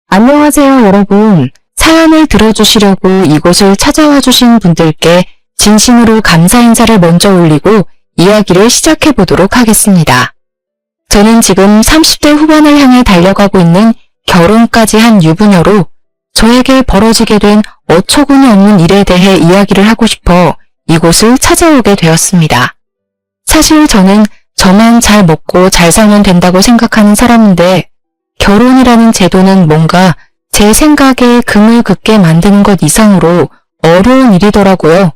안녕하세요, 여러분. 사연을 들어주시려고 이곳을 찾아와 주신 분들께 진심으로 감사 인사를 먼저 올리고 이야기를 시작해 보도록 하겠습니다. 저는 지금 30대 후반을 향해 달려가고 있는 결혼까지 한 유부녀로 저에게 벌어지게 된 어처구니 없는 일에 대해 이야기를 하고 싶어 이곳을 찾아오게 되었습니다. 사실 저는 저만 잘 먹고 잘 살면 된다고 생각하는 사람인데 결혼이라는 제도는 뭔가 제 생각에 금을 긋게 만드는 것 이상으로 어려운 일이더라고요.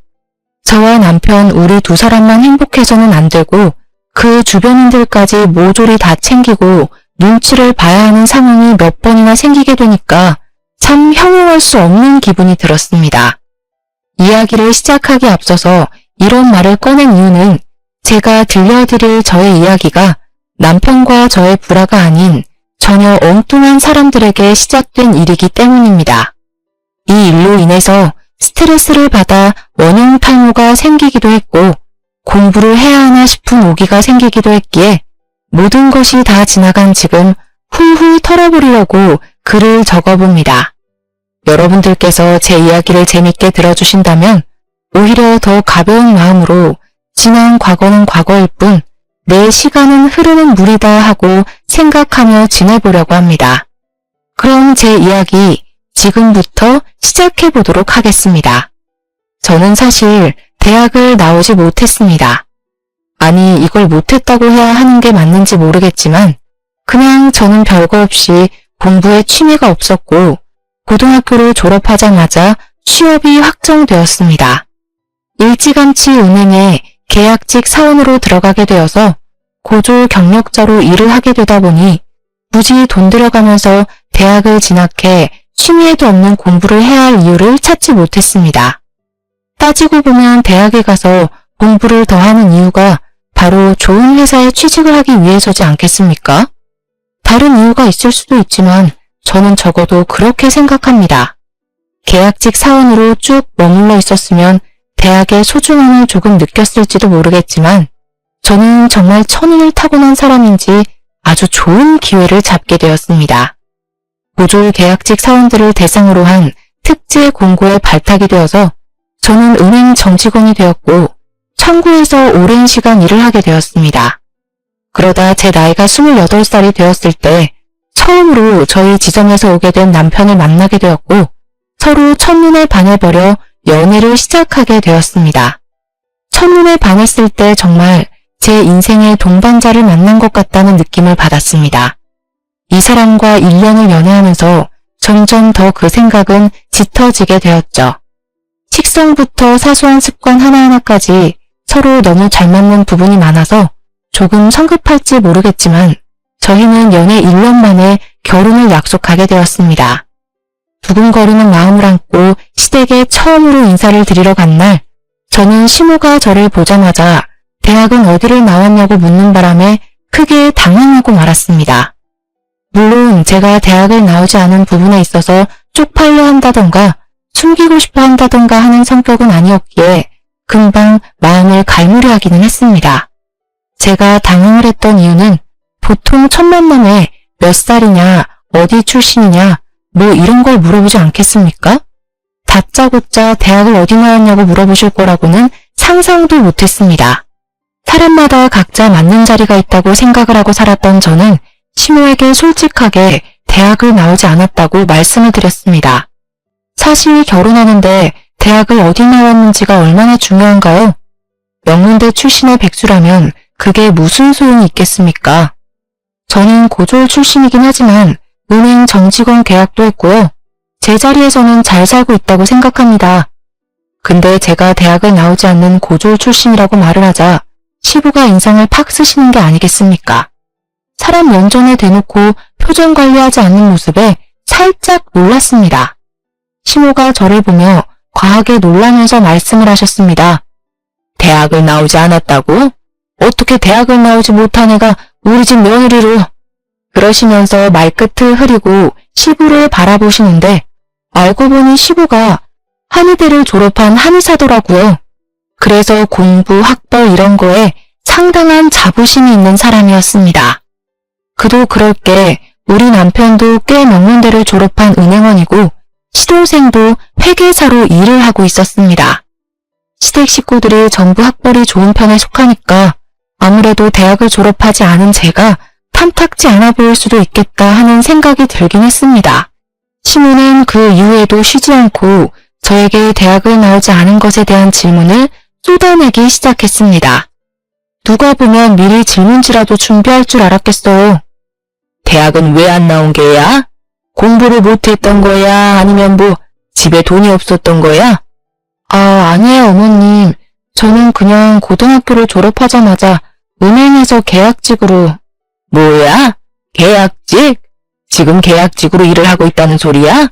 저와 남편 우리 두 사람만 행복해서는 안 되고 그 주변인들까지 모조리 다 챙기고 눈치를 봐야 하는 상황이 몇 번이나 생기게 되니까 참 형용할 수 없는 기분이 들었습니다. 이야기를 시작하기 앞서서 이런 말을 꺼낸 이유는 제가 들려드릴 저의 이야기가 남편과 저의 불화가 아닌 전혀 엉뚱한 사람들에게 시작된 일이기 때문입니다. 이 일로 인해서 스트레스를 받아 원형 탈모가 생기기도 했고 공부를 해야 하나 싶은 오기가 생기기도 했기에 모든 것이 다 지나간 지금 훌훌 털어버리려고 글을 적어봅니다. 여러분들께서 제 이야기를 재밌게 들어주신다면 오히려 더 가벼운 마음으로 지난 과거는 과거일 뿐 내 시간은 흐르는 물이다 하고 생각하며 지내보려고 합니다. 그럼 제 이야기 지금부터 시작해 보도록 하겠습니다. 저는 사실 대학을 나오지 못했습니다. 아니, 이걸 못했다고 해야 하는 게 맞는지 모르겠지만 그냥 저는 별거 없이 공부에 취미가 없었고 고등학교를 졸업하자마자 취업이 확정되었습니다. 일찌감치 은행에 계약직 사원으로 들어가게 되어서 고졸 경력자로 일을 하게 되다 보니 굳이 돈 들여가면서 대학을 진학해 취미에도 없는 공부를 해야 할 이유를 찾지 못했습니다. 따지고 보면 대학에 가서 공부를 더 하는 이유가 바로 좋은 회사에 취직을 하기 위해서지 않겠습니까? 다른 이유가 있을 수도 있지만 저는 적어도 그렇게 생각합니다. 계약직 사원으로 쭉 머물러 있었으면 대학의 소중함을 조금 느꼈을지도 모르겠지만 저는 정말 천운을 타고난 사람인지 아주 좋은 기회를 잡게 되었습니다. 고졸 계약직 사원들을 대상으로 한 특제 공고에 발탁이 되어서 저는 은행 정직원이 되었고 청구에서 오랜 시간 일을 하게 되었습니다. 그러다 제 나이가 28살이 되었을 때 처음으로 저희 지점에서 오게 된 남편을 만나게 되었고 서로 첫눈에 반해버려 연애를 시작하게 되었습니다. 첫눈에 반했을 때 정말 제 인생의 동반자를 만난 것 같다는 느낌을 받았습니다. 이 사람과 1년을 연애하면서 점점 더 그 생각은 짙어지게 되었죠. 식성부터 사소한 습관 하나하나까지 서로 너무 잘 맞는 부분이 많아서 조금 성급할지 모르겠지만 저희는 연애 1년 만에 결혼을 약속하게 되었습니다. 두근거리는 마음을 안고 시댁에 처음으로 인사를 드리러 간 날 저는 시모가 저를 보자마자 대학은 어디를 나왔냐고 묻는 바람에 크게 당황하고 말았습니다. 물론 제가 대학을 나오지 않은 부분에 있어서 쪽팔려 한다던가 숨기고 싶어 한다던가 하는 성격은 아니었기에 금방 마음을 갈무리 하기는 했습니다. 제가 당황을 했던 이유는 보통 첫 만남에 몇 살이냐, 어디 출신이냐, 뭐 이런 걸 물어보지 않겠습니까? 다짜고짜 대학을 어디 나왔냐고 물어보실 거라고는 상상도 못했습니다. 사람마다 각자 맞는 자리가 있다고 생각을 하고 살았던 저는 시모에게 솔직하게 대학을 나오지 않았다고 말씀을 드렸습니다. 사실 결혼하는데 대학을 어디 나왔는지가 얼마나 중요한가요? 명문대 출신의 백수라면 그게 무슨 소용이 있겠습니까? 저는 고졸 출신이긴 하지만 은행 정직원 계약도 했고요. 제 자리에서는 잘 살고 있다고 생각합니다. 근데 제가 대학을 나오지 않는 고졸 출신이라고 말을 하자 시부가 인상을 팍 쓰시는 게 아니겠습니까? 사람 면전에 대놓고 표정 관리하지 않는 모습에 살짝 놀랐습니다. 시모가 저를 보며 과하게 놀라면서 말씀을 하셨습니다. 대학을 나오지 않았다고? 어떻게 대학을 나오지 못한 애가 우리 집 며느리로? 그러시면서 말끝을 흐리고 시부를 바라보시는데 알고 보니 시부가 한의대를 졸업한 한의사더라고요. 그래서 공부, 학벌 이런 거에 상당한 자부심이 있는 사람이었습니다. 그도 그럴 게 우리 남편도 꽤 명문대를 졸업한 은행원이고 시동생도 회계사로 일을 하고 있었습니다. 시댁 식구들이 전부 학벌이 좋은 편에 속하니까 아무래도 대학을 졸업하지 않은 제가 탐탁지 않아 보일 수도 있겠다 하는 생각이 들긴 했습니다. 시모는 그 이후에도 쉬지 않고 저에게 대학을 나오지 않은 것에 대한 질문을 쏟아내기 시작했습니다. 누가 보면 미리 질문지라도 준비할 줄 알았겠어요. 대학은 왜 안 나온 게야? 공부를 못했던 거야? 아니면 집에 돈이 없었던 거야? 아니에요, 어머님. 저는 그냥 고등학교를 졸업하자마자 은행에서 계약직으로. 뭐야? 계약직? 지금 계약직으로 일을 하고 있다는 소리야?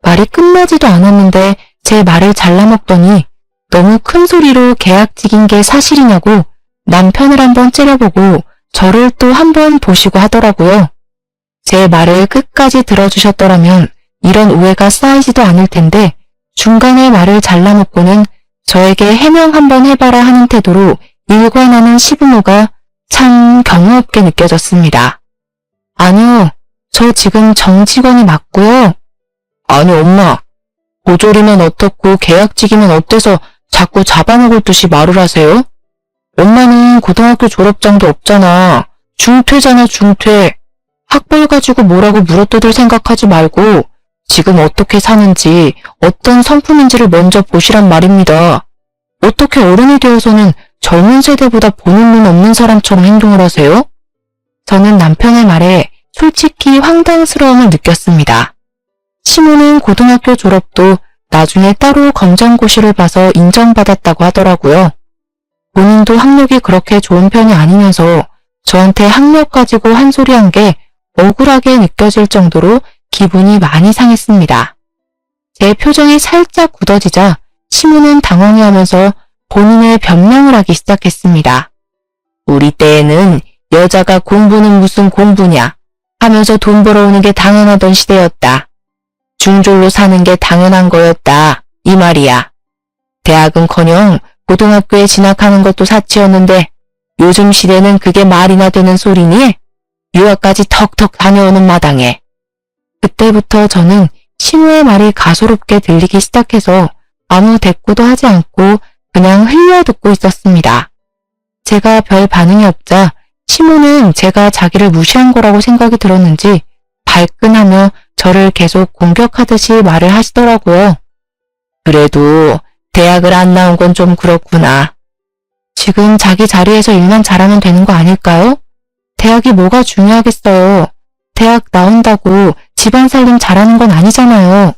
말이 끝나지도 않았는데 제 말을 잘라먹더니 너무 큰 소리로 계약직인 게 사실이냐고 남편을 한번 째려보고 저를 또 한번 보시고 하더라고요. 제 말을 끝까지 들어주셨더라면 이런 오해가 쌓이지도 않을 텐데 중간에 말을 잘라먹고는 저에게 해명 한번 해봐라 하는 태도로 일관하는 시부모가 참 경우 없게 느껴졌습니다. 아니요, 저 지금 정직원이 맞고요. 아니 엄마, 고졸이면 어떻고 계약직이면 어때서 자꾸 잡아먹을 듯이 말을 하세요? 엄마는 고등학교 졸업장도 없잖아. 중퇴잖아, 중퇴. 학벌 가지고 뭐라고 물어뜯을 생각하지 말고 지금 어떻게 사는지 어떤 성품인지를 먼저 보시란 말입니다. 어떻게 어른이 되어서는 젊은 세대보다 보는 눈 없는 사람처럼 행동을 하세요? 저는 남편의 말에 솔직히 황당스러움을 느꼈습니다. 시모는 고등학교 졸업도 나중에 따로 검정고시를 봐서 인정받았다고 하더라고요. 본인도 학력이 그렇게 좋은 편이 아니면서 저한테 학력 가지고 한 소리 한 게 억울하게 느껴질 정도로 기분이 많이 상했습니다. 제 표정이 살짝 굳어지자 시모는 당황해하면서 본인의 변명을 하기 시작했습니다. 우리 때에는 여자가 공부는 무슨 공부냐 하면서 돈 벌어오는 게 당연하던 시대였다. 중졸로 사는 게 당연한 거였다. 이 말이야. 대학은커녕 고등학교에 진학하는 것도 사치였는데 요즘 시대는 그게 말이나 되는 소리니? 유학까지 턱턱 다녀오는 마당에. 그때부터 저는 시모의 말이 가소롭게 들리기 시작해서 아무 대꾸도 하지 않고 그냥 흘려듣고 있었습니다. 제가 별 반응이 없자 시모는 제가 자기를 무시한 거라고 생각이 들었는지 발끈하며 저를 계속 공격하듯이 말을 하시더라고요. 그래도 대학을 안 나온 건 좀 그렇구나. 지금 자기 자리에서 일만 잘하면 되는 거 아닐까요? 대학이 뭐가 중요하겠어요. 대학 나온다고 집안 살림 잘하는 건 아니잖아요.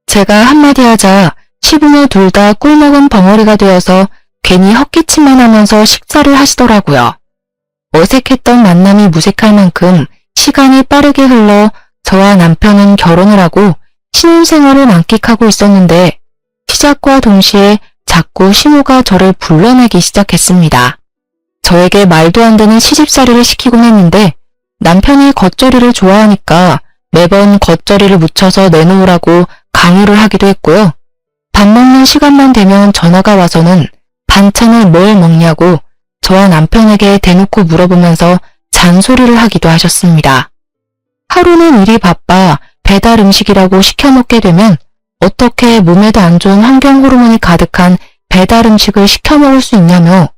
제가 한마디 하자 시부모 둘 다 꿀먹은 벙어리가 되어서 괜히 헛기침만 하면서 식사를 하시더라고요. 어색했던 만남이 무색할 만큼 시간이 빠르게 흘러 저와 남편은 결혼을 하고 신혼생활을 만끽하고 있었는데 시작과 동시에 자꾸 시모가 저를 불러내기 시작했습니다. 저에게 말도 안 되는 시집살이를 시키곤 했는데 남편이 겉절이를 좋아하니까 매번 겉절이를 묻혀서 내놓으라고 강요를 하기도 했고요. 밥 먹는 시간만 되면 전화가 와서는 반찬을 뭘 먹냐고 저와 남편에게 대놓고 물어보면서 잔소리를 하기도 하셨습니다. 하루는 일이 바빠 배달 음식이라고 시켜 먹게 되면 어떻게 몸에도 안 좋은 환경 호르몬이 가득한 배달 음식을 시켜 먹을 수 있냐며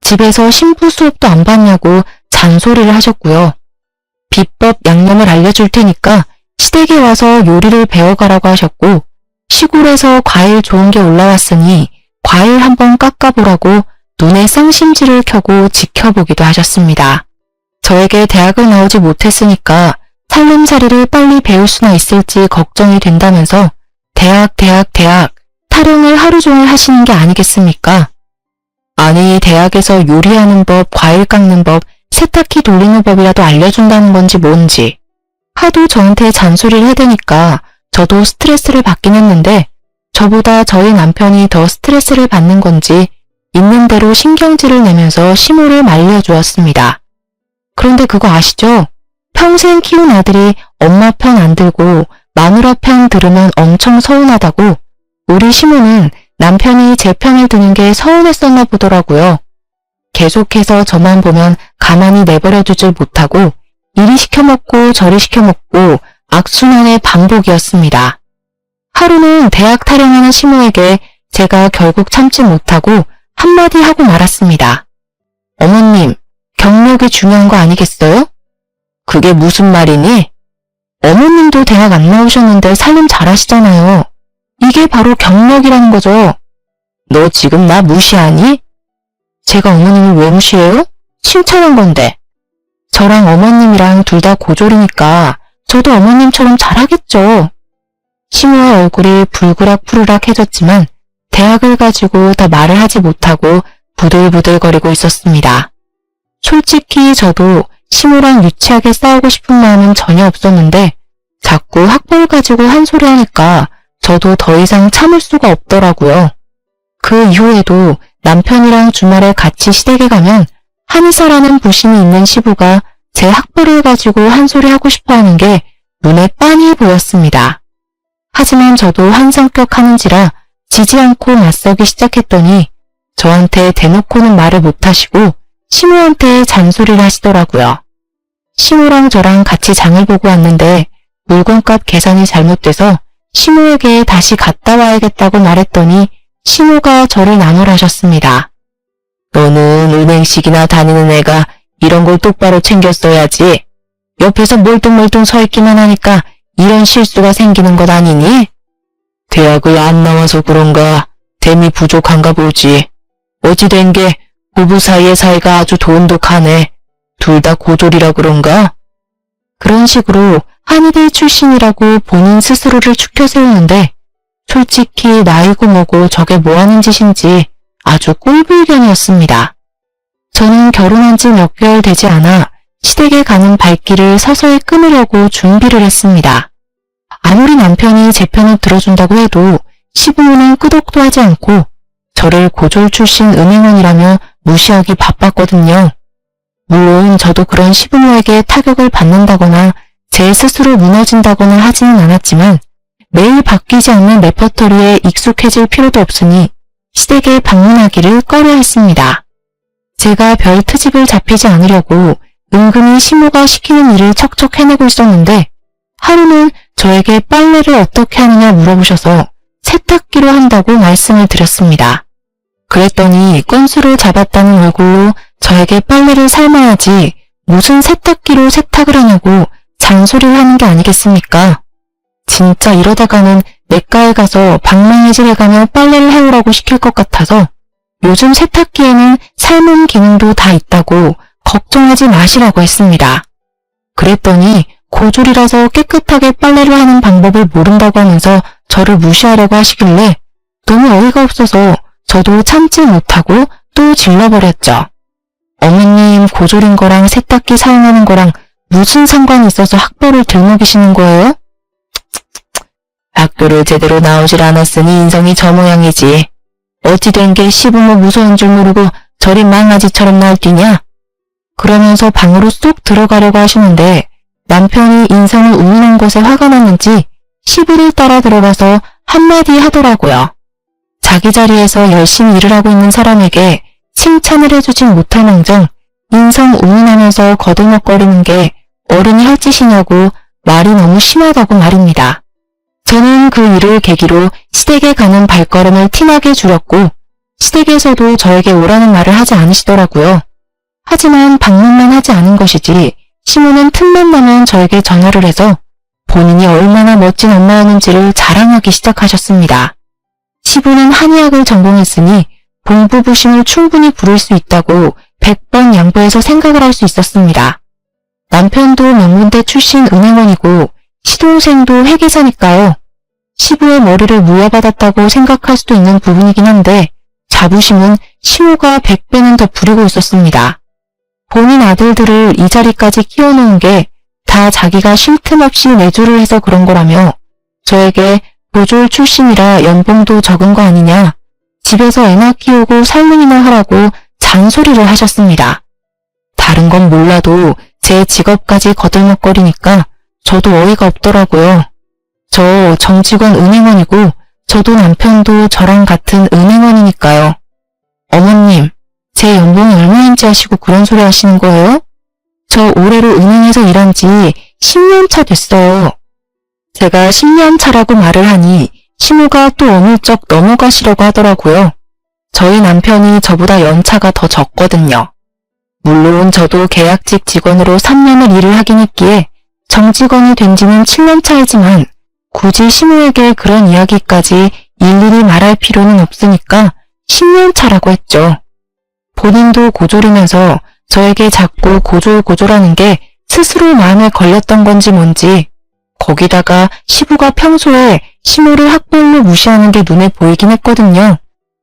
집에서 신부 수업도 안 받냐고 잔소리를 하셨고요. 비법 양념을 알려줄 테니까 시댁에 와서 요리를 배워가라고 하셨고 시골에서 과일 좋은 게 올라왔으니 과일 한번 깎아보라고 눈에 쌍심지를 켜고 지켜보기도 하셨습니다. 저에게 대학을 나오지 못했으니까 살림살이를 빨리 배울 수나 있을지 걱정이 된다면서 대학 타령을 하루 종일 하시는 게 아니겠습니까? 아니 대학에서 요리하는 법, 과일 깎는 법, 세탁기 돌리는 법이라도 알려준다는 건지 뭔지. 하도 저한테 잔소리를 해대니까 저도 스트레스를 받긴 했는데 저보다 저희 남편이 더 스트레스를 받는 건지 있는 대로 신경질을 내면서 시모를 말려주었습니다. 그런데 그거 아시죠? 평생 키운 아들이 엄마 편 안 들고 마누라 편 들으면 엄청 서운하다고 우리 시모는 남편이 제 편을 드는 게 서운했었나 보더라고요. 계속해서 저만 보면 가만히 내버려두질 못하고 이리 시켜먹고 저리 시켜먹고 악순환의 반복이었습니다. 하루는 대학 타령하는 시모에게 제가 결국 참지 못하고 한마디 하고 말았습니다. 어머님, 경력이 중요한 거 아니겠어요? 그게 무슨 말이니? 어머님도 대학 안 나오셨는데 살림 잘하시잖아요. 이게 바로 경력이라는 거죠. 너 지금 나 무시하니? 제가 어머님을 왜 무시해요? 칭찬한 건데. 저랑 어머님이랑 둘 다 고졸이니까 저도 어머님처럼 잘하겠죠. 시모의 얼굴이 불그락푸르락해졌지만 대학을 가지고 더 말을 하지 못하고 부들부들거리고 있었습니다. 솔직히 저도 시모랑 유치하게 싸우고 싶은 마음은 전혀 없었는데 자꾸 학벌 가지고 한 소리 하니까 저도 더 이상 참을 수가 없더라고요. 그 이후에도 남편이랑 주말에 같이 시댁에 가면 한의사라는 부심이 있는 시부가 제 학벌을 가지고 한 소리 하고 싶어 하는 게 눈에 빤히 보였습니다. 하지만 저도 한 성격 하는지라 지지 않고 맞서기 시작했더니 저한테 대놓고는 말을 못하시고 시모한테 잔소리를 하시더라고요. 시모랑 저랑 같이 장을 보고 왔는데 물건값 계산이 잘못돼서 시모에게 다시 갔다 와야겠다고 말했더니 시모가 저를 나무라셨습니다. 너는 은행식이나 다니는 애가 이런 걸 똑바로 챙겼어야지. 옆에서 멀뚱멀뚱 서 있기만 하니까 이런 실수가 생기는 것 아니니? 대학을 안 나와서 그런가 댐이 부족한가 보지. 어찌된 게 부부 사이의 사이가 아주 돈독하네. 둘 다 고졸이라 그런가? 그런 식으로 한의대 출신이라고 본인 스스로를 추켜 세우는데 솔직히 나이고 뭐고 저게 뭐하는 짓인지 아주 꼴불견이었습니다. 저는 결혼한 지 몇 개월 되지 않아 시댁에 가는 발길을 서서히 끊으려고 준비를 했습니다. 아무리 남편이 제 편을 들어준다고 해도 시부모는 끄덕도 하지 않고 저를 고졸 출신 은행원이라며 무시하기 바빴거든요. 물론 저도 그런 시부모에게 타격을 받는다거나 제 스스로 무너진다거나 하지는 않았지만 매일 바뀌지 않는 레퍼토리에 익숙해질 필요도 없으니 시댁에 방문하기를 꺼려했습니다. 제가 별 트집을 잡히지 않으려고 은근히 시모가 시키는 일을 척척 해내고 있었는데 하루는 저에게 빨래를 어떻게 하느냐 물어보셔서 세탁기로 한다고 말씀을 드렸습니다. 그랬더니 건수를 잡았다는 얼굴로 저에게 빨래를 삶아야지 무슨 세탁기로 세탁을 하냐고 잔소리를 하는 게 아니겠습니까? 진짜 이러다가는 내과에 가서 방망이질 해가며 빨래를 해오라고 시킬 것 같아서 요즘 세탁기에는 삶은 기능도 다 있다고 걱정하지 마시라고 했습니다. 그랬더니 고졸이라서 깨끗하게 빨래를 하는 방법을 모른다고 하면서 저를 무시하려고 하시길래 너무 어이가 없어서 저도 참지 못하고 또 질러버렸죠. 어머님 고졸인 거랑 세탁기 사용하는 거랑 무슨 상관이 있어서 학벌을 들먹이시는 거예요? 학교를 제대로 나오질 않았으니 인성이 저 모양이지. 어찌된 게 시부모 무서운 줄 모르고 저리 망아지처럼 날뛰냐? 그러면서 방으로 쏙 들어가려고 하시는데 남편이 인성을 우는는 것에 화가 났는지 시부를 따라 들어가서 한마디 하더라고요. 자기 자리에서 열심히 일을 하고 있는 사람에게 칭찬을 해주진 못할 망정 인성 우문하면서 거들먹거리는 게 어른이 할 짓이냐고 말이 너무 심하다고 말입니다. 저는 그 일을 계기로 시댁에 가는 발걸음을 티나게 줄였고 시댁에서도 저에게 오라는 말을 하지 않으시더라고요. 하지만 방문만 하지 않은 것이지 시모는 틈만 나면 저에게 전화를 해서 본인이 얼마나 멋진 엄마였는지를 자랑하기 시작하셨습니다. 시부는 한의학을 전공했으니 공부부심을 충분히 부를 수 있다고 100번 양보해서 생각을 할 수 있었습니다. 남편도 명문대 출신 은행원이고 시동생도 회계사니까요. 시부의 머리를 물려받았다고 생각할 수도 있는 부분이긴 한데 자부심은 시모가 100배는 더 부리고 있었습니다. 본인 아들들을 이 자리까지 키워놓은 게 다 자기가 쉴 틈 없이 내조를 해서 그런 거라며 저에게 고졸 출신이라 연봉도 적은 거 아니냐, 집에서 애나 키우고 살림이나 하라고 잔소리를 하셨습니다. 다른 건 몰라도 제 직업까지 거들먹거리니까 저도 어이가 없더라고요. 저 정직원 은행원이고 저도 남편도 저랑 같은 은행원이니까요. 어머님, 제 연봉이 얼마인지 아시고 그런 소리 하시는 거예요? 저 올해로 은행에서 일한 지 10년 차 됐어요. 제가 10년 차라고 말을 하니 시모가 또 어물쩍 넘어가시려고 하더라고요. 저희 남편이 저보다 연차가 더 적거든요. 물론 저도 계약직 직원으로 3년을 일을 하긴 했기에 정직원이 된 지는 7년 차이지만 굳이 시모에게 그런 이야기까지 일일이 말할 필요는 없으니까 10년 차라고 했죠. 본인도 고졸이면서 저에게 자꾸 고졸고졸하는 게 스스로 마음에 걸렸던 건지 뭔지, 거기다가 시부가 평소에 시모를 학벌로 무시하는 게 눈에 보이긴 했거든요.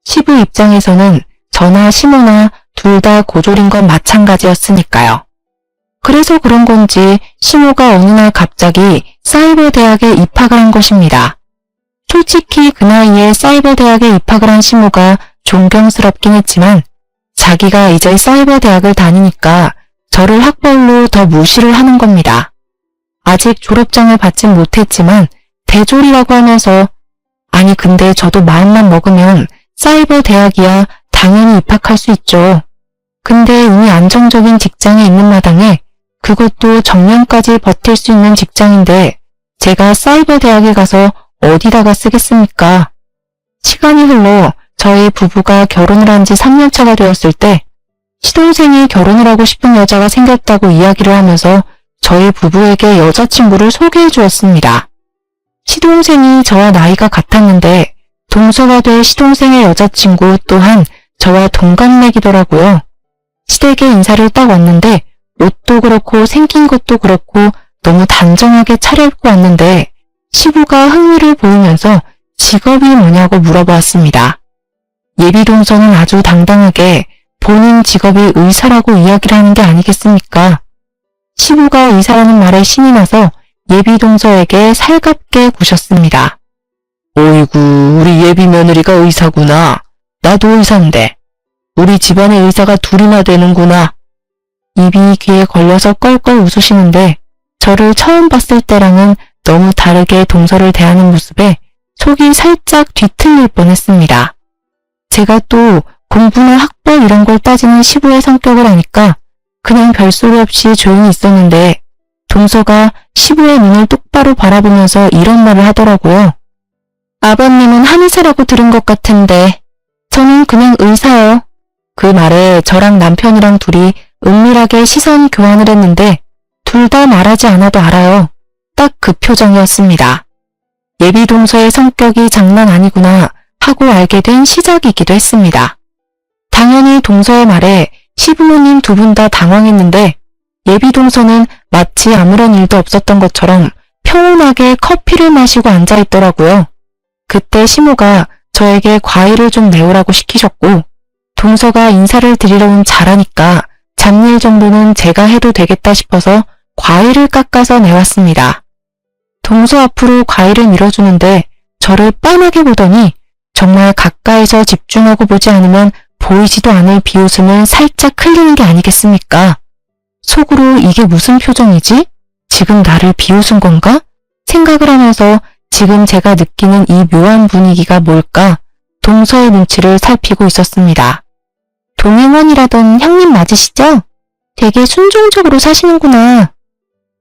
시부 입장에서는 저나 시모나 둘 다 고졸인 건 마찬가지였으니까요. 그래서 그런 건지 시모가 어느 날 갑자기 사이버 대학에 입학을 한 것입니다. 솔직히 그 나이에 사이버 대학에 입학을 한 시모가 존경스럽긴 했지만 자기가 이제 사이버 대학을 다니니까 저를 학벌로 더 무시를 하는 겁니다. 아직 졸업장을 받진 못했지만 대졸이라고 하면서 아니 근데 저도 마음만 먹으면 사이버 대학이야 당연히 입학할 수 있죠. 근데 이미 안정적인 직장에 있는 마당에 그것도 정년까지 버틸 수 있는 직장인데 제가 사이버 대학에 가서 어디다가 쓰겠습니까? 시간이 흘러 저희 부부가 결혼을 한 지 3년 차가 되었을 때 시동생이 결혼을 하고 싶은 여자가 생겼다고 이야기를 하면서 저희 부부에게 여자친구를 소개해 주었습니다. 시동생이 저와 나이가 같았는데 동서가 될 시동생의 여자친구 또한 저와 동갑내기더라고요. 시댁에 인사를 딱 왔는데 옷도 그렇고 생긴 것도 그렇고 너무 단정하게 차려입고 왔는데 시부가 흥미를 보이면서 직업이 뭐냐고 물어보았습니다. 예비동서는 아주 당당하게 본인 직업이 의사라고 이야기를 하는 게 아니겠습니까? 시부가 의사라는 말에 신이 나서 예비동서에게 살갑게 구셨습니다. 어이구, 우리 예비 며느리가 의사구나. 나도 의사인데. 우리 집안에 의사가 둘이나 되는구나. 입이 귀에 걸려서 껄껄 웃으시는데 저를 처음 봤을 때랑은 너무 다르게 동서를 대하는 모습에 속이 살짝 뒤틀릴 뻔했습니다. 제가 또 공부나 학벌 이런 걸 따지는 시부의 성격을 아니까 그냥 별소리 없이 조용히 있었는데 동서가 시부의 눈을 똑바로 바라보면서 이런 말을 하더라고요. 아버님은 한의사라고 들은 것 같은데 저는 그냥 의사요. 그 말에 저랑 남편이랑 둘이 은밀하게 시선 교환을 했는데 둘 다 말하지 않아도 알아요. 딱 그 표정이었습니다. 예비동서의 성격이 장난 아니구나 하고 알게 된 시작이기도 했습니다. 당연히 동서의 말에 시부모님 두 분 다 당황했는데 예비동서는 마치 아무런 일도 없었던 것처럼 평온하게 커피를 마시고 앉아있더라고요. 그때 시모가 저에게 과일을 좀 내오라고 시키셨고 동서가 인사를 드리러 온 자라니까 잡일 정도는 제가 해도 되겠다 싶어서 과일을 깎아서 내왔습니다. 동서 앞으로 과일을 밀어주는데 저를 빤하게 보더니 정말 가까이서 집중하고 보지 않으면 보이지도 않을 비웃음을 살짝 흘리는 게 아니겠습니까? 속으로 이게 무슨 표정이지? 지금 나를 비웃은 건가? 생각을 하면서 지금 제가 느끼는 이 묘한 분위기가 뭘까? 동서의 눈치를 살피고 있었습니다. 동행원이라던 형님 맞으시죠? 되게 순종적으로 사시는구나.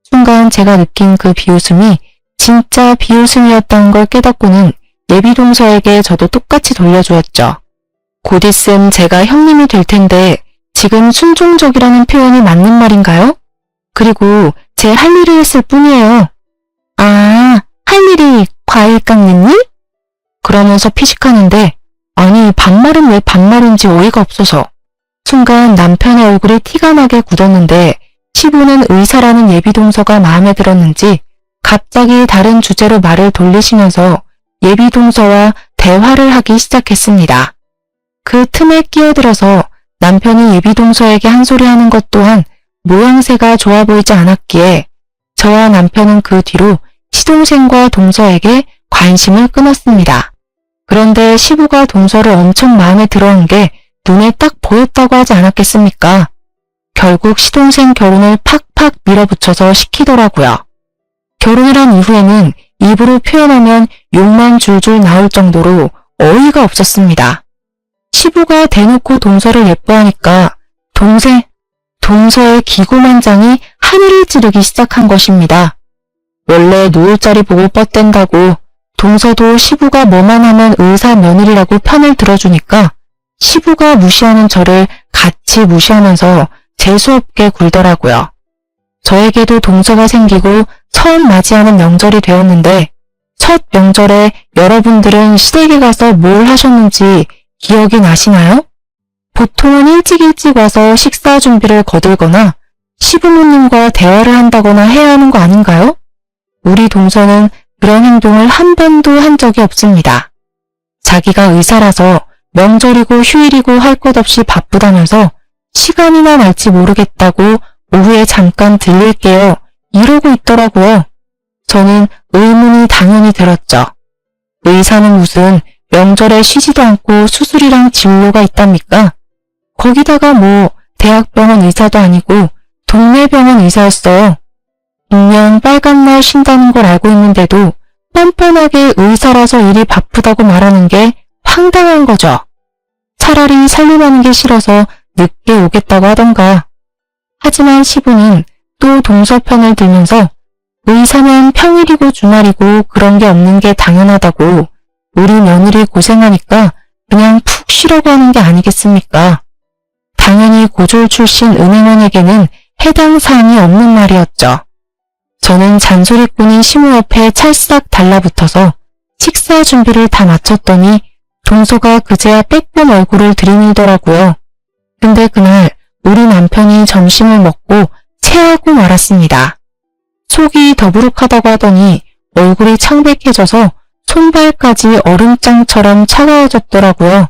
순간 제가 느낀 그 비웃음이 진짜 비웃음이었다는 걸 깨닫고는 예비동서에게 저도 똑같이 돌려주었죠. 곧 있음 제가 형님이 될 텐데 지금 순종적이라는 표현이 맞는 말인가요? 그리고 제 할 일을 했을 뿐이에요. 아, 할 일이 과일 깎는 일? 그러면서 피식하는데 아니 반말은 왜 반말인지 어이가 없어서 순간 남편의 얼굴이 티가 나게 굳었는데 시부는 의사라는 예비동서가 마음에 들었는지 갑자기 다른 주제로 말을 돌리시면서 예비동서와 대화를 하기 시작했습니다. 그 틈에 끼어들어서 남편이 예비동서에게 한 소리 하는 것 또한 모양새가 좋아 보이지 않았기에 저와 남편은 그 뒤로 시동생과 동서에게 관심을 끊었습니다. 그런데 시부가 동서를 엄청 마음에 들어한 게 눈에 딱 보였다고 하지 않았겠습니까? 결국 시동생 결혼을 팍팍 밀어붙여서 시키더라고요. 결혼을 한 이후에는 입으로 표현하면 욕만 줄줄 나올 정도로 어이가 없었습니다. 시부가 대놓고 동서를 예뻐하니까 동서의 기고만장이 하늘을 찌르기 시작한 것입니다. 원래 누울 자리 보고 뻗댄다고 동서도 시부가 뭐만 하면 의사 며느리라고 편을 들어주니까 시부가 무시하는 저를 같이 무시하면서 재수없게 굴더라고요. 저에게도 동서가 생기고 처음 맞이하는 명절이 되었는데 첫 명절에 여러분들은 시댁에 가서 뭘 하셨는지 기억이 나시나요? 보통은 일찍 와서 식사 준비를 거들거나 시부모님과 대화를 한다거나 해야 하는 거 아닌가요? 우리 동서는 그런 행동을 한 번도 한 적이 없습니다. 자기가 의사라서 명절이고 휴일이고 할 것 없이 바쁘다면서 시간이나 날지 모르겠다고 오후에 잠깐 들릴게요. 이러고 있더라고요. 저는 의문이 당연히 들었죠. 의사는 무슨 명절에 쉬지도 않고 수술이랑 진료가 있답니까? 거기다가 뭐 대학병원 의사도 아니고 동네 병원 의사였어요. 분명 빨간 날 쉰다는 걸 알고 있는데도 뻔뻔하게 의사라서 일이 바쁘다고 말하는 게 황당한 거죠. 차라리 살림하는 게 싫어서 늦게 오겠다고 하던가. 하지만 시부는 또 동서 편을 들면서 의사면 평일이고 주말이고 그런 게 없는 게 당연하다고 우리 며느리 고생하니까 그냥 푹 쉬라고 하는 게 아니겠습니까? 당연히 고졸 출신 은행원에게는 해당 사항이 없는 말이었죠. 저는 잔소리꾼인 시모 옆에 찰싹 달라붙어서 식사 준비를 다 마쳤더니 동서가 그제야 빼꼼 얼굴을 들이밀더라고요. 근데 그날 우리 남편이 점심을 먹고 체하고 말았습니다. 속이 더부룩하다고 하더니 얼굴이 창백해져서 손발까지 얼음장처럼 차가워졌더라고요.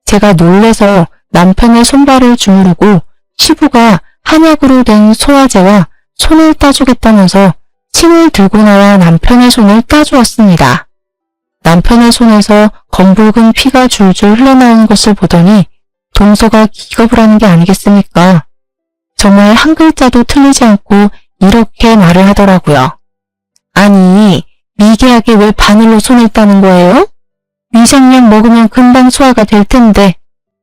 제가 놀래서 남편의 손발을 주무르고 시부가 한약으로 된 소화제와 손을 따주겠다면서 침을 들고 나와 남편의 손을 따주었습니다. 남편의 손에서 검붉은 피가 줄줄 흘러나오는 것을 보더니 동서가 기겁을 하는 게 아니겠습니까? 정말 한 글자도 틀리지 않고 이렇게 말을 하더라고요. 아니, 미개하게 왜 바늘로 손을 따는 거예요? 위장약 먹으면 금방 소화가 될 텐데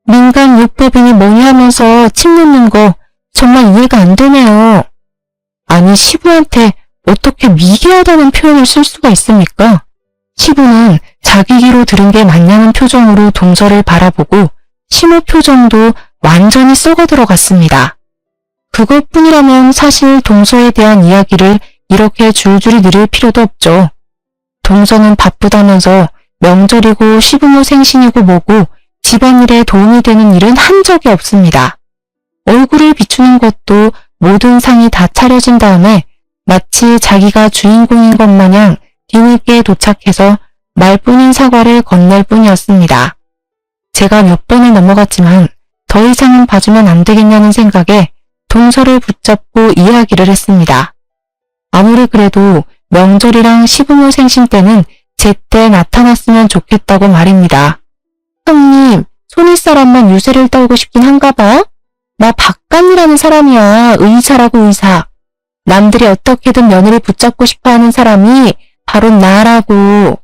민간요법이니 뭐니 하면서 침 놓는 거 정말 이해가 안 되네요. 아니, 시부한테 어떻게 미개하다는 표현을 쓸 수가 있습니까? 시부는 자기 귀로 들은 게 맞냐는 표정으로 동서를 바라보고 시모 표정도 완전히 썩어 들어갔습니다. 그것뿐이라면 사실 동서에 대한 이야기를 이렇게 줄줄이 늘릴 필요도 없죠. 동서는 바쁘다면서 명절이고 시부모 생신이고 뭐고 집안일에 도움이 되는 일은 한 적이 없습니다. 얼굴을 비추는 것도 모든 상이 다 차려진 다음에 마치 자기가 주인공인 것 마냥 뒤늦게 도착해서 말뿐인 사과를 건넬 뿐이었습니다. 제가 몇 번을 넘어갔지만 더 이상은 봐주면 안 되겠냐는 생각에 동서를 붙잡고 이야기를 했습니다. 아무리 그래도 명절이랑 시부모 생신 때는 제때 나타났으면 좋겠다고 말입니다. 형님, 손윗사람만 유세를 떨고 싶긴 한가 봐? 나 박간이라는 사람이야. 의사라고 의사. 남들이 어떻게든 며느리 붙잡고 싶어하는 사람이 바로 나라고.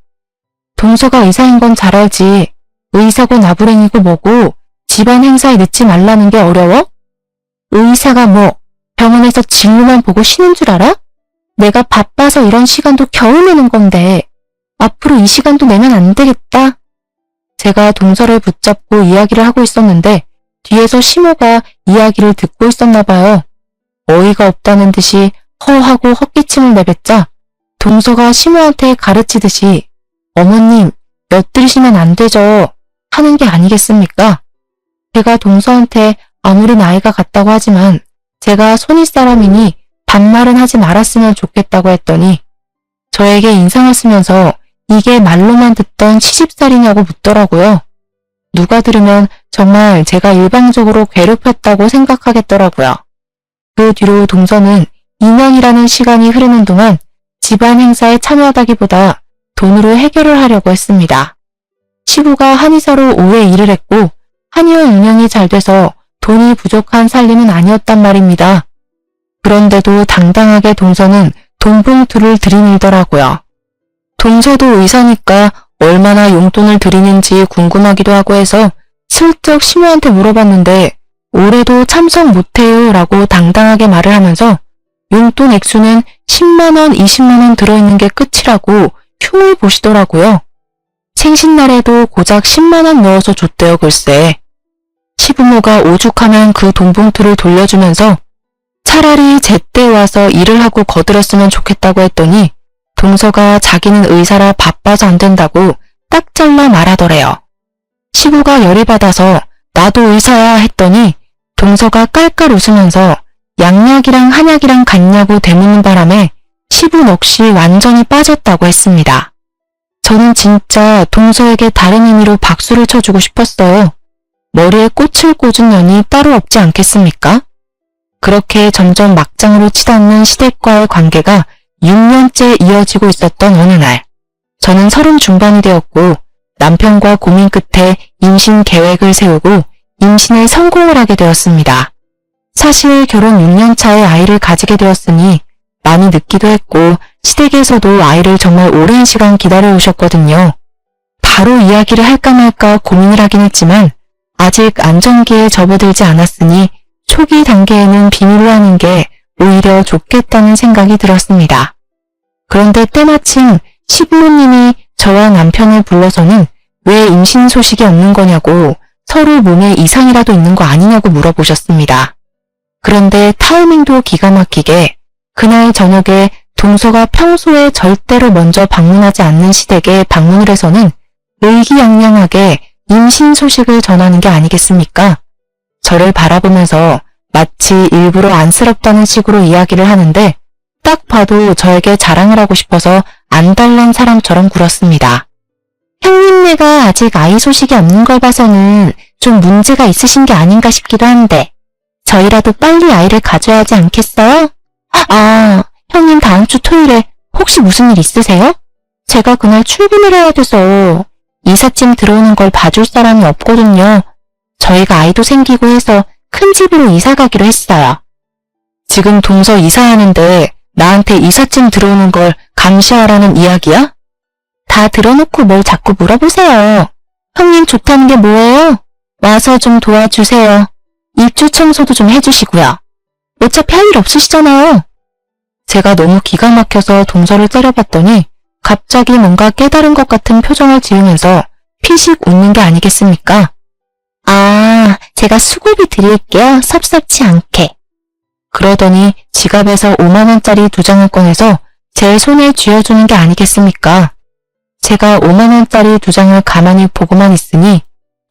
동서가 의사인 건 잘 알지. 의사고 나부랭이고 뭐고 집안 행사에 늦지 말라는 게 어려워? 의사가 뭐 병원에서 진료만 보고 쉬는 줄 알아? 내가 바빠서 이런 시간도 겨우 내는 건데 앞으로 이 시간도 내면 안 되겠다. 제가 동서를 붙잡고 이야기를 하고 있었는데 뒤에서 시모가 이야기를 듣고 있었나 봐요. 어이가 없다는 듯이 허하고 헛기침을 내뱉자 동서가 시모한테 가르치듯이 어머님, 엿들이시면 안 되죠. 하는 게 아니겠습니까? 제가 동서한테 아무리 나이가 같다고 하지만 제가 손윗사람이니 반말은 하지 말았으면 좋겠다고 했더니 저에게 인상을 쓰면서 이게 말로만 듣던 시집살이냐고 묻더라고요. 누가 들으면 정말 제가 일방적으로 괴롭혔다고 생각하겠더라고요. 그 뒤로 동서는 2년이라는 시간이 흐르는 동안 집안 행사에 참여하다기보다 돈으로 해결을 하려고 했습니다. 시부가 한의사로 오래 일을 했고 한의원 운영이 잘 돼서 돈이 부족한 살림은 아니었단 말입니다. 그런데도 당당하게 동서는 돈봉투를 들이밀더라고요. 동서도 의사니까 얼마나 용돈을 드리는지 궁금하기도 하고 해서 슬쩍 시모한테 물어봤는데 올해도 참석 못해요 라고 당당하게 말을 하면서 용돈 액수는 10만원, 20만원 들어있는 게 끝이라고 흉을 보시더라고요. 생신날에도 고작 10만원 넣어서 줬대요 글쎄. 시부모가 오죽하면 그 돈봉투를 돌려주면서 차라리 제때 와서 일을 하고 거들었으면 좋겠다고 했더니 동서가 자기는 의사라 바빠서 안 된다고 딱 잘라 말하더래요. 시부가 열이 받아서 나도 의사야 했더니 동서가 깔깔 웃으면서 양약이랑 한약이랑 같냐고 대묻는 바람에 시부 역시 완전히 빠졌다고 했습니다. 저는 진짜 동서에게 다른 의미로 박수를 쳐주고 싶었어요. 머리에 꽃을 꽂은 년이 따로 없지 않겠습니까? 그렇게 점점 막장으로 치닫는 시댁과의 관계가 6년째 이어지고 있었던 어느 날, 저는 30 중반이 되었고 남편과 고민 끝에 임신 계획을 세우고 임신에 성공을 하게 되었습니다. 사실 결혼 6년 차에 아이를 가지게 되었으니 많이 늦기도 했고 시댁에서도 아이를 정말 오랜 시간 기다려 오셨거든요. 바로 이야기를 할까 말까 고민을 하긴 했지만 아직 안정기에 접어들지 않았으니 초기 단계에는 비밀로 하는 게 오히려 좋겠다는 생각이 들었습니다. 그런데 때마침 시부모님이 저와 남편을 불러서는 왜 임신 소식이 없는 거냐고 서로 몸에 이상이라도 있는 거 아니냐고 물어보셨습니다. 그런데 타이밍도 기가 막히게 그날 저녁에 동서가 평소에 절대로 먼저 방문하지 않는 시댁에 방문을 해서는 의기양양하게 임신 소식을 전하는 게 아니겠습니까? 저를 바라보면서 마치 일부러 안쓰럽다는 식으로 이야기를 하는데 딱 봐도 저에게 자랑을 하고 싶어서 안달난 사람처럼 굴었습니다. 형님네가 아직 아이 소식이 없는 걸 봐서는 좀 문제가 있으신 게 아닌가 싶기도 한데 저희라도 빨리 아이를 가져야 하지 않겠어요? 아, 형님 다음 주 토요일에 혹시 무슨 일 있으세요? 제가 그날 출근을 해야 돼서 이삿짐 들어오는 걸 봐줄 사람이 없거든요. 저희가 아이도 생기고 해서 큰 집으로 이사 가기로 했어요. 지금 동서 이사하는데 나한테 이삿짐 들어오는 걸 감시하라는 이야기야? 다 들어놓고 뭘 자꾸 물어보세요. 형님 좋다는 게 뭐예요? 와서 좀 도와주세요. 입주 청소도 좀 해주시고요. 어차피 할 일 없으시잖아요. 제가 너무 기가 막혀서 동서를 때려봤더니 갑자기 뭔가 깨달은 것 같은 표정을 지으면서 피식 웃는 게 아니겠습니까? 아, 제가 수고비 드릴게요. 섭섭지 않게. 그러더니 지갑에서 5만원짜리 2장을 꺼내서 제 손에 쥐어주는 게 아니겠습니까? 제가 5만원짜리 2장을 가만히 보고만 있으니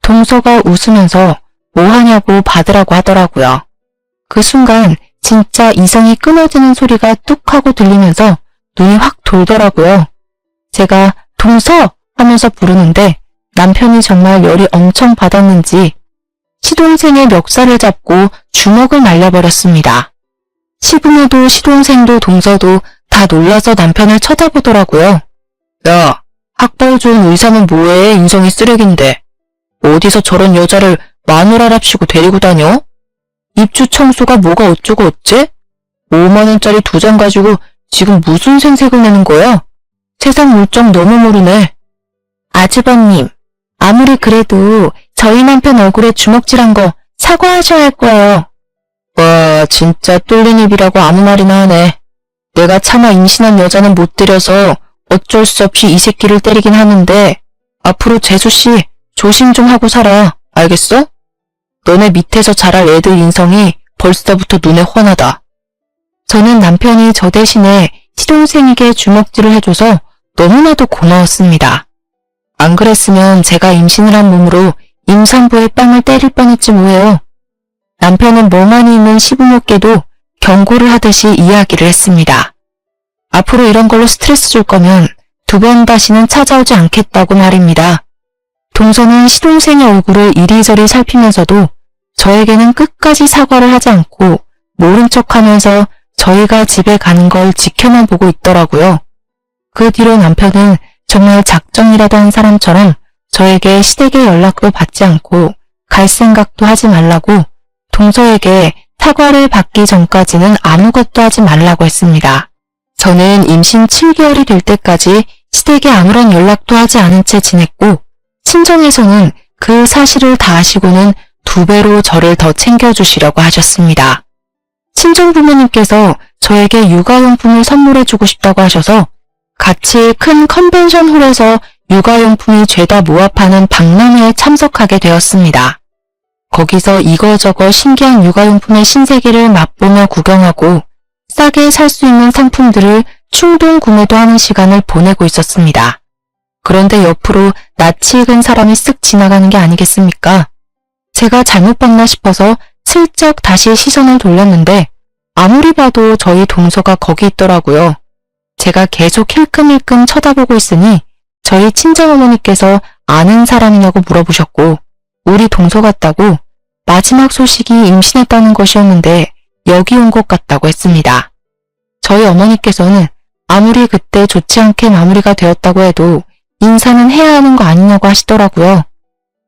동서가 웃으면서 뭐 하냐고 받으라고 하더라고요. 그 순간 진짜 이성이 끊어지는 소리가 뚝 하고 들리면서 눈이 확 돌더라고요. 제가 동서 하면서 부르는데 남편이 정말 열이 엄청 받았는지 시동생의 멱살을 잡고 주먹을 날려버렸습니다. 시부모도 시동생도 동서도 다 놀라서 남편을 쳐다보더라고요. 야, 학벌 좋은 의사는 뭐해? 인성이 쓰레기인데. 어디서 저런 여자를 마누라랍시고 데리고 다녀? 입주 청소가 뭐가 어쩌고 어째? 5만원짜리 2장 가지고 지금 무슨 생색을 내는 거야? 세상 물정 너무 모르네. 아주버님, 아무리 그래도 저희 남편 얼굴에 주먹질한 거 사과하셔야 할 거예요. 와, 진짜 뚫린 입이라고 아무 말이나 하네. 내가 차마 임신한 여자는 못 때려서 어쩔 수 없이 이 새끼를 때리긴 하는데 앞으로 재수씨 조심 좀 하고 살아. 알겠어? 너네 밑에서 자랄 애들 인성이 벌써부터 눈에 훤하다. 저는 남편이 저 대신에 시동생에게 주먹질을 해줘서 너무나도 고마웠습니다. 안 그랬으면 제가 임신을 한 몸으로 임산부의 빵을 때릴 뻔했지 뭐예요. 남편은 멍하니 있는 시부모께도 경고를 하듯이 이야기를 했습니다. 앞으로 이런 걸로 스트레스 줄 거면 2번 다시는 찾아오지 않겠다고 말입니다. 동서는 시동생의 얼굴을 이리저리 살피면서도 저에게는 끝까지 사과를 하지 않고 모른 척하면서 저희가 집에 가는 걸 지켜만 보고 있더라고요. 그 뒤로 남편은 정말 작정이라도 한 사람처럼 저에게 시댁의 연락도 받지 않고 갈 생각도 하지 말라고 동서에게 사과를 받기 전까지는 아무것도 하지 말라고 했습니다. 저는 임신 7개월이 될 때까지 시댁에 아무런 연락도 하지 않은 채 지냈고 친정에서는 그 사실을 다 아시고는 2배로 저를 더 챙겨주시려고 하셨습니다. 친정부모님께서 저에게 육아용품을 선물해주고 싶다고 하셔서 같이 큰 컨벤션 홀에서 육아용품이 죄다 모아파는 박람회에 참석하게 되었습니다. 거기서 이거저거 신기한 육아용품의 신세계를 맛보며 구경하고 싸게 살 수 있는 상품들을 충동 구매도 하는 시간을 보내고 있었습니다. 그런데 옆으로 낯이 익은 사람이 쓱 지나가는 게 아니겠습니까? 제가 잘못 봤나 싶어서 슬쩍 다시 시선을 돌렸는데 아무리 봐도 저희 동서가 거기 있더라고요. 제가 계속 힐끔힐끔 쳐다보고 있으니 저희 친정어머니께서 아는 사람이냐고 물어보셨고 우리 동서 같다고 마지막 소식이 임신했다는 것이었는데 여기 온 것 같다고 했습니다. 저희 어머니께서는 아무리 그때 좋지 않게 마무리가 되었다고 해도 인사는 해야 하는 거 아니냐고 하시더라고요.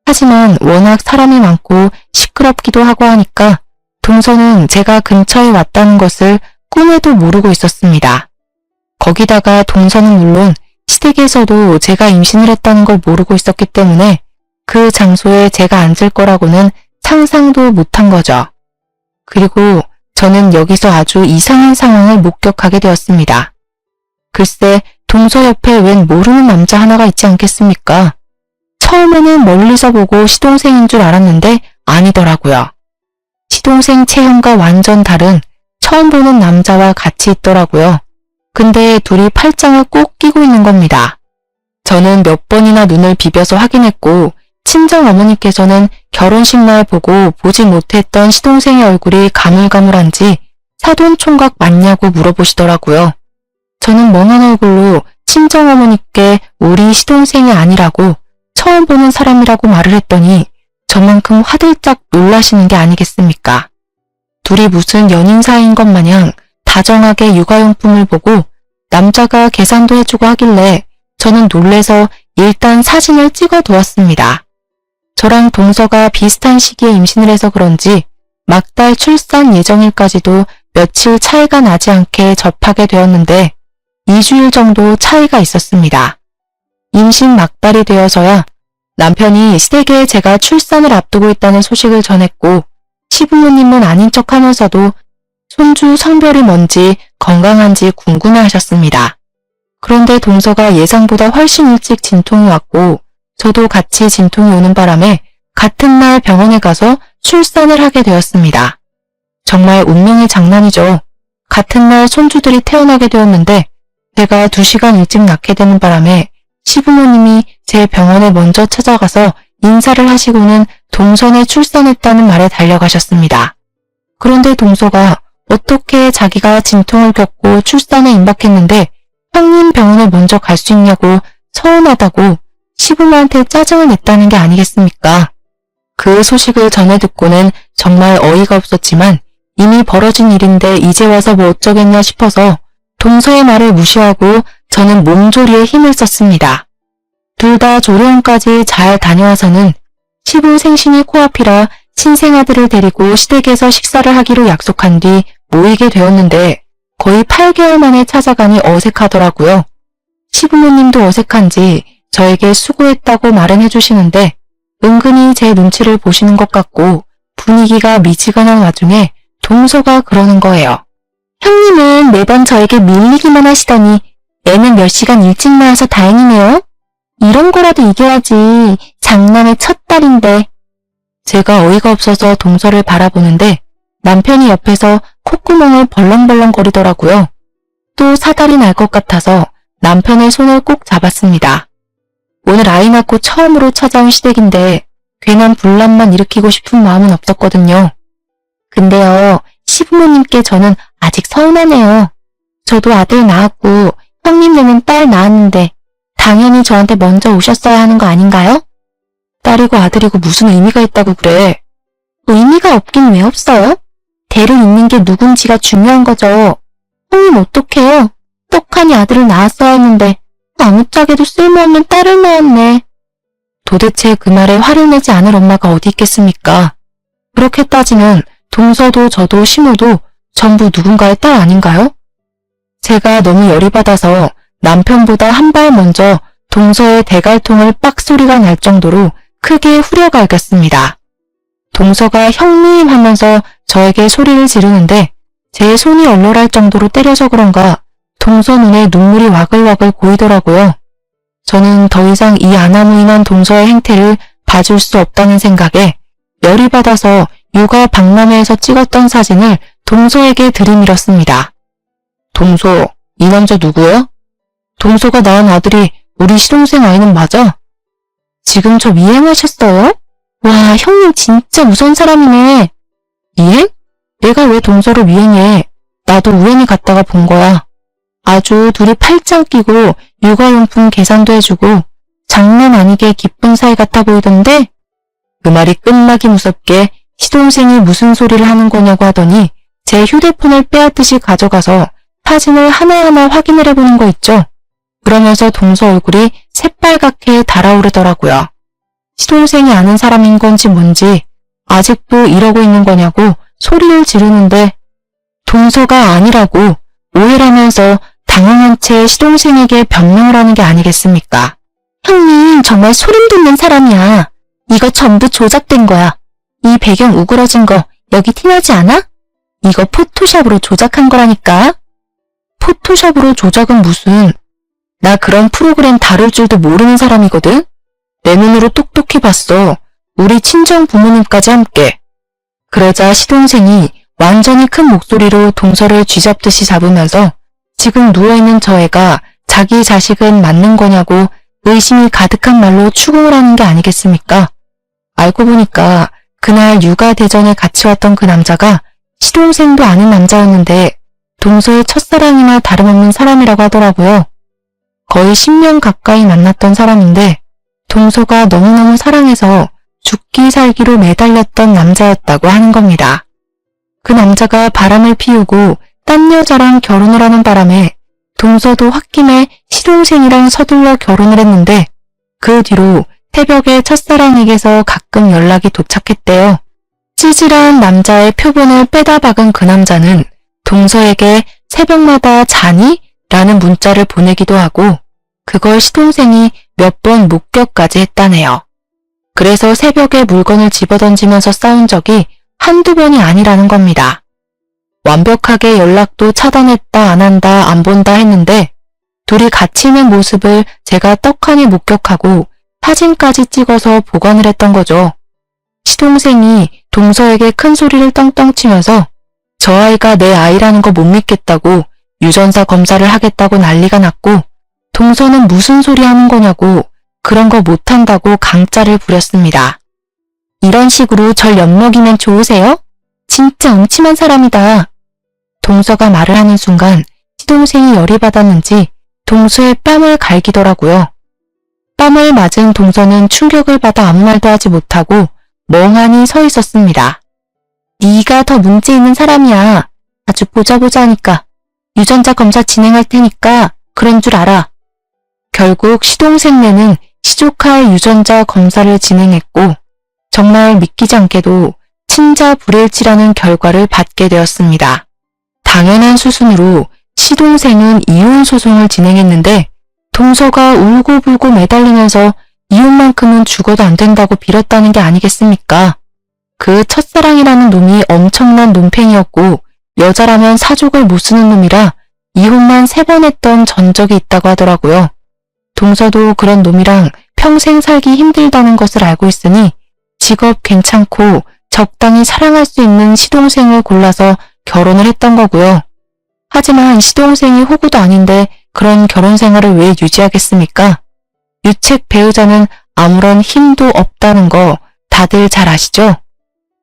하지만 워낙 사람이 많고 시끄럽기도 하고 하니까 동서는 제가 근처에 왔다는 것을 꿈에도 모르고 있었습니다. 거기다가 동서는 물론 시댁에서도 제가 임신을 했다는 걸 모르고 있었기 때문에 그 장소에 제가 앉을 거라고는 상상도 못한 거죠. 그리고 저는 여기서 아주 이상한 상황을 목격하게 되었습니다. 글쎄 동서 옆에 웬 모르는 남자 하나가 있지 않겠습니까? 처음에는 멀리서 보고 시동생인 줄 알았는데 아니더라고요. 시동생 체형과 완전 다른 처음 보는 남자와 같이 있더라고요. 근데 둘이 팔짱을 꼭 끼고 있는 겁니다. 저는 몇 번이나 눈을 비벼서 확인했고 친정어머니께서는 결혼식 날 보고 보지 못했던 시동생의 얼굴이 가물가물한지 사돈총각 맞냐고 물어보시더라고요. 저는 멍한 얼굴로 친정어머니께 우리 시동생이 아니라고 처음 보는 사람이라고 말을 했더니 저만큼 화들짝 놀라시는 게 아니겠습니까? 둘이 무슨 연인 사이인 것 마냥 다정하게 육아용품을 보고 남자가 계산도 해주고 하길래 저는 놀래서 일단 사진을 찍어 두었습니다. 저랑 동서가 비슷한 시기에 임신을 해서 그런지 막달 출산 예정일까지도 며칠 차이가 나지 않게 접하게 되었는데 2주일 정도 차이가 있었습니다. 임신 막달이 되어서야 남편이 시댁에 제가 출산을 앞두고 있다는 소식을 전했고 시부모님은 아닌 척하면서도 손주 성별이 뭔지 건강한지 궁금해하셨습니다. 그런데 동서가 예상보다 훨씬 일찍 진통이 왔고 저도 같이 진통이 오는 바람에 같은 날 병원에 가서 출산을 하게 되었습니다. 정말 운명의 장난이죠. 같은 날 손주들이 태어나게 되었는데 제가 2시간 일찍 낳게 되는 바람에 시부모님이 제 병원에 먼저 찾아가서 인사를 하시고는 동선에 출산했다는 말에 달려가셨습니다. 그런데 동서가 어떻게 자기가 진통을 겪고 출산에 임박했는데 형님 병원에 먼저 갈 수 있냐고 서운하다고 시부모한테 짜증을 냈다는 게 아니겠습니까? 그 소식을 전해 듣고는 정말 어이가 없었지만 이미 벌어진 일인데 이제 와서 뭐 어쩌겠냐 싶어서 동서의 말을 무시하고 저는 몸조리에 힘을 썼습니다. 둘 다 조리원까지 잘 다녀와서는 시부 생신이 코앞이라 신생아들을 데리고 시댁에서 식사를 하기로 약속한 뒤 모이게 되었는데 거의 8개월 만에 찾아가니 어색하더라고요. 시부모님도 어색한지 저에게 수고했다고 말은 해주시는데 은근히 제 눈치를 보시는 것 같고 분위기가 미지근한 와중에 동서가 그러는 거예요. 형님은 매번 저에게 밀리기만 하시더니 애는 몇 시간 일찍 나와서 다행이네요. 이런 거라도 이겨야지. 장남의 첫 딸인데. 제가 어이가 없어서 동서를 바라보는데 남편이 옆에서 콧구멍을 벌렁벌렁거리더라고요. 또 사달이 날 것 같아서 남편의 손을 꼭 잡았습니다. 오늘 아이 낳고 처음으로 찾아온 시댁인데 괜한 분란만 일으키고 싶은 마음은 없었거든요. 근데요, 시부모님께 저는 아직 서운하네요. 저도 아들 낳았고 형님네는 딸 낳았는데 당연히 저한테 먼저 오셨어야 하는 거 아닌가요? 딸이고 아들이고 무슨 의미가 있다고 그래. 의미가 없긴 왜 없어요? 대를 잇는 게 누군지가 중요한 거죠. 형님 어떡해요? 떡하니 아들을 낳았어야 했는데 아무짝에도 쓸모없는 딸을 낳았네. 도대체 그 말에 화를 내지 않을 엄마가 어디 있겠습니까? 그렇게 따지면 동서도 저도 시모도 전부 누군가의 딸 아닌가요? 제가 너무 열이 받아서 남편보다 한 발 먼저 동서의 대갈통을 빡 소리가 날 정도로 크게 후려갈겼습니다. 동서가 형님 하면서 저에게 소리를 지르는데 제 손이 얼얼할 정도로 때려서 그런가 동서 눈에 눈물이 와글와글 고이더라고요. 저는 더 이상 이 아나무인한 동서의 행태를 봐줄 수 없다는 생각에 열이 받아서 육아 박람회에서 찍었던 사진을 동서에게 들이밀었습니다. 동서, 이 남자 누구야? 동서가 낳은 아들이 우리 시동생 아이는 맞아? 지금 저 미행하셨어요? 와, 형님 진짜 무서운 사람이네. 미행? 내가 왜 동서를 미행해? 나도 우연히 갔다가 본 거야. 아주 둘이 팔짱 끼고 육아용품 계산도 해주고 장난 아니게 기쁜 사이 같아 보이던데? 그 말이 끝나기 무섭게 시동생이 무슨 소리를 하는 거냐고 하더니 제 휴대폰을 빼앗듯이 가져가서 사진을 하나하나 확인을 해보는 거 있죠. 그러면서 동서 얼굴이 새빨갛게 달아오르더라고요. 시동생이 아는 사람인 건지 뭔지 아직도 이러고 있는 거냐고 소리를 지르는데 동서가 아니라고 오해라면서 당황한 채 시동생에게 변명을 하는 게 아니겠습니까? 형님 정말 소름 돋는 사람이야. 이거 전부 조작된 거야. 이 배경 우그러진 거 여기 티나지 않아? 이거 포토샵으로 조작한 거라니까. 포토샵으로 조작은 무슨. 나 그런 프로그램 다룰 줄도 모르는 사람이거든. 내 눈으로 똑똑히 봤어. 우리 친정 부모님까지 함께. 그러자 시동생이 완전히 큰 목소리로 동서를 쥐잡듯이 잡으면서 지금 누워있는 저 애가 자기 자식은 맞는 거냐고 의심이 가득한 말로 추궁을 하는 게 아니겠습니까? 알고 보니까 그날 육아대전에 같이 왔던 그 남자가 시동생도 아는 남자였는데 동서의 첫사랑이나 다름없는 사람이라고 하더라고요. 거의 10년 가까이 만났던 사람인데 동서가 너무너무 사랑해서 죽기 살기로 매달렸던 남자였다고 하는 겁니다. 그 남자가 바람을 피우고 딴 여자랑 결혼을 하는 바람에 동서도 홧김에 시동생이랑 서둘러 결혼을 했는데 그 뒤로 새벽에 첫사랑에게서 가끔 연락이 도착했대요. 찌질한 남자의 표본을 빼다 박은 그 남자는 동서에게 새벽마다 자니? 라는 문자를 보내기도 하고 그걸 시동생이 몇 번 목격까지 했다네요. 그래서 새벽에 물건을 집어던지면서 싸운 적이 한두 번이 아니라는 겁니다. 완벽하게 연락도 차단했다 안 한다 안 본다 했는데 둘이 같이 있는 모습을 제가 떡하니 목격하고 사진까지 찍어서 보관을 했던 거죠. 시동생이 동서에게 큰 소리를 떵떵 치면서 저 아이가 내 아이라는 거 못 믿겠다고 유전자 검사를 하겠다고 난리가 났고 동서는 무슨 소리 하는 거냐고 그런 거 못한다고 강짜를 부렸습니다. 이런 식으로 절 엿먹이면 좋으세요? 진짜 음침한 사람이다. 동서가 말을 하는 순간 시동생이 열이 받았는지 동서의 뺨을 갈기더라고요. 뺨을 맞은 동서는 충격을 받아 아무 말도 하지 못하고 멍하니 서 있었습니다. 네가 더 문제 있는 사람이야. 아주 보자 하니까. 유전자 검사 진행할 테니까 그런 줄 알아. 결국 시동생네는 시조카의 유전자 검사를 진행했고 정말 믿기지 않게도 친자 불일치라는 결과를 받게 되었습니다. 당연한 수순으로 시동생은 이혼 소송을 진행했는데 동서가 울고불고 매달리면서 이혼만큼은 죽어도 안 된다고 빌었다는 게 아니겠습니까? 그 첫사랑이라는 놈이 엄청난 논팽이였고 여자라면 사족을 못 쓰는 놈이라 이혼만 3번 했던 전적이 있다고 하더라고요. 동서도 그런 놈이랑 평생 살기 힘들다는 것을 알고 있으니 직업 괜찮고 적당히 사랑할 수 있는 시동생을 골라서 결혼을 했던 거고요. 하지만 시동생이 호구도 아닌데 그런 결혼 생활을 왜 유지하겠습니까? 유책 배우자는 아무런 힘도 없다는 거 다들 잘 아시죠?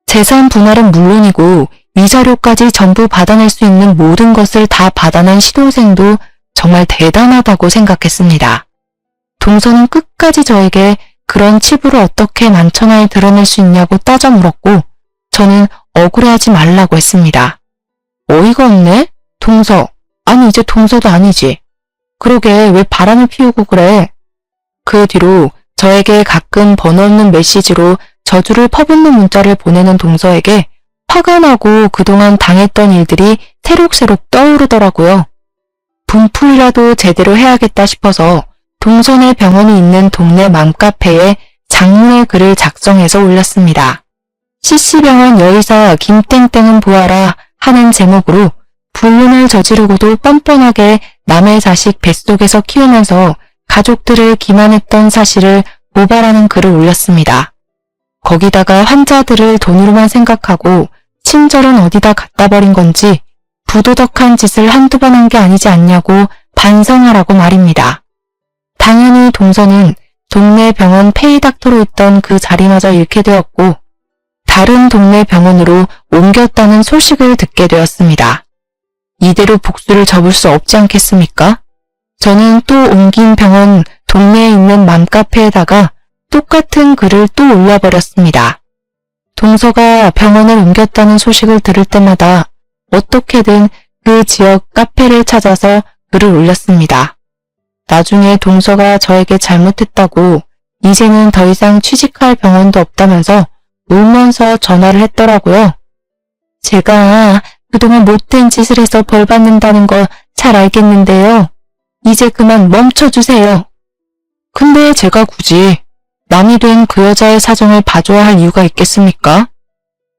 재산 분할은 물론이고 위자료까지 전부 받아낼 수 있는 모든 것을 다 받아낸 시동생도 정말 대단하다고 생각했습니다. 동서는 끝까지 저에게 그런 치부를 어떻게 만천하에 드러낼 수 있냐고 따져 물었고 저는 억울해하지 말라고 했습니다. 어이가 없네? 동서. 아니 이제 동서도 아니지. 그러게 왜 바람을 피우고 그래? 그 뒤로 저에게 가끔 번호 없는 메시지로 저주를 퍼붓는 문자를 보내는 동서에게 화가 나고 그동안 당했던 일들이 새록새록 떠오르더라고요. 분풀이라도 제대로 해야겠다 싶어서 동선의 병원이 있는 동네 맘카페에 장문의 글을 작성해서 올렸습니다. CC병원 여의사 김땡땡은 보아라 하는 제목으로 불륜을 저지르고도 뻔뻔하게 남의 자식 뱃속에서 키우면서 가족들을 기만했던 사실을 고발하는 글을 올렸습니다. 거기다가 환자들을 돈으로만 생각하고 친절은 어디다 갖다 버린 건지 부도덕한 짓을 한두 번 한 게 아니지 않냐고 반성하라고 말입니다. 당연히 동서는 동네 병원 페이닥터로 있던 그 자리마저 잃게 되었고 다른 동네 병원으로 옮겼다는 소식을 듣게 되었습니다. 이대로 복수를 접을 수 없지 않겠습니까? 저는 또 옮긴 병원 동네에 있는 맘카페에다가 똑같은 글을 또 올려버렸습니다. 동서가 병원을 옮겼다는 소식을 들을 때마다 어떻게든 그 지역 카페를 찾아서 글을 올렸습니다. 나중에 동서가 저에게 잘못했다고 이제는 더 이상 취직할 병원도 없다면서 울면서 전화를 했더라고요. 제가 그동안 못된 짓을 해서 벌 받는다는 거 잘 알겠는데요. 이제 그만 멈춰주세요. 근데 제가 굳이 남이 된 그 여자의 사정을 봐줘야 할 이유가 있겠습니까?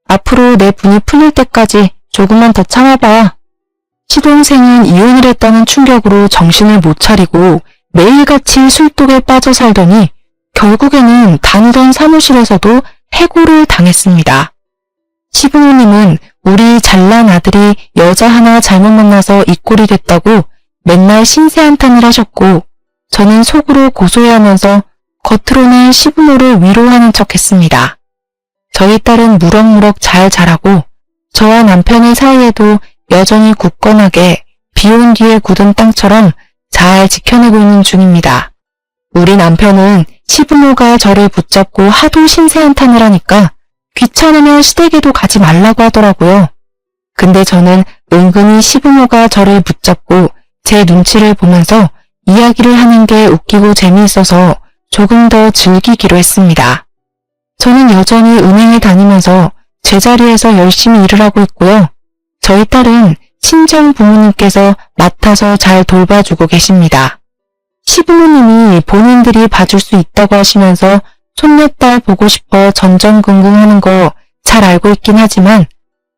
앞으로 내 분이 풀릴 때까지 조금만 더 참아봐. 시동생은 이혼을 했다는 충격으로 정신을 못 차리고 매일같이 술독에 빠져 살더니 결국에는 다니던 사무실에서도 해고를 당했습니다. 시부모님은 우리 잘난 아들이 여자 하나 잘못 만나서 이 꼴이 됐다고 맨날 신세한탄을 하셨고 저는 속으로 고소해하면서 겉으로는 시부모를 위로하는 척했습니다. 저희 딸은 무럭무럭 잘 자라고 저와 남편의 사이에도 여전히 굳건하게 비온 뒤에 굳은 땅처럼 잘 지켜내고 있는 중입니다. 우리 남편은 시부모가 저를 붙잡고 하도 신세한탄을 하니까 귀찮으면 시댁에도 가지 말라고 하더라고요. 근데 저는 은근히 시부모가 저를 붙잡고 제 눈치를 보면서 이야기를 하는 게 웃기고 재미있어서 조금 더 즐기기로 했습니다. 저는 여전히 은행에 다니면서 제자리에서 열심히 일을 하고 있고요. 저희 딸은 친정 부모님께서 맡아서 잘 돌봐주고 계십니다. 시부모님이 본인들이 봐줄 수 있다고 하시면서 손녀딸 보고 싶어 전전긍긍하는 거 잘 알고 있긴 하지만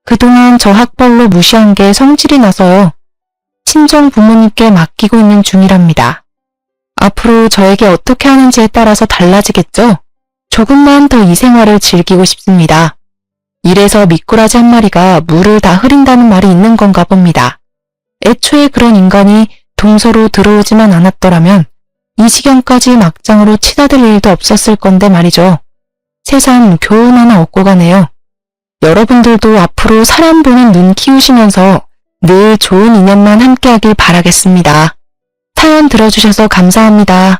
그동안 저 학벌로 무시한 게 성질이 나서요. 친정 부모님께 맡기고 있는 중이랍니다. 앞으로 저에게 어떻게 하는지에 따라서 달라지겠죠? 조금만 더 이 생활을 즐기고 싶습니다. 이래서 미꾸라지 한 마리가 물을 다 흐린다는 말이 있는 건가 봅니다. 애초에 그런 인간이 동서로 들어오지만 않았더라면 이 지경까지 막장으로 치닫을 일도 없었을 건데 말이죠. 새삼 교훈 하나 얻고 가네요. 여러분들도 앞으로 사람 보는 눈 키우시면서 늘 좋은 인연만 함께하길 바라겠습니다. 사연 들어주셔서 감사합니다.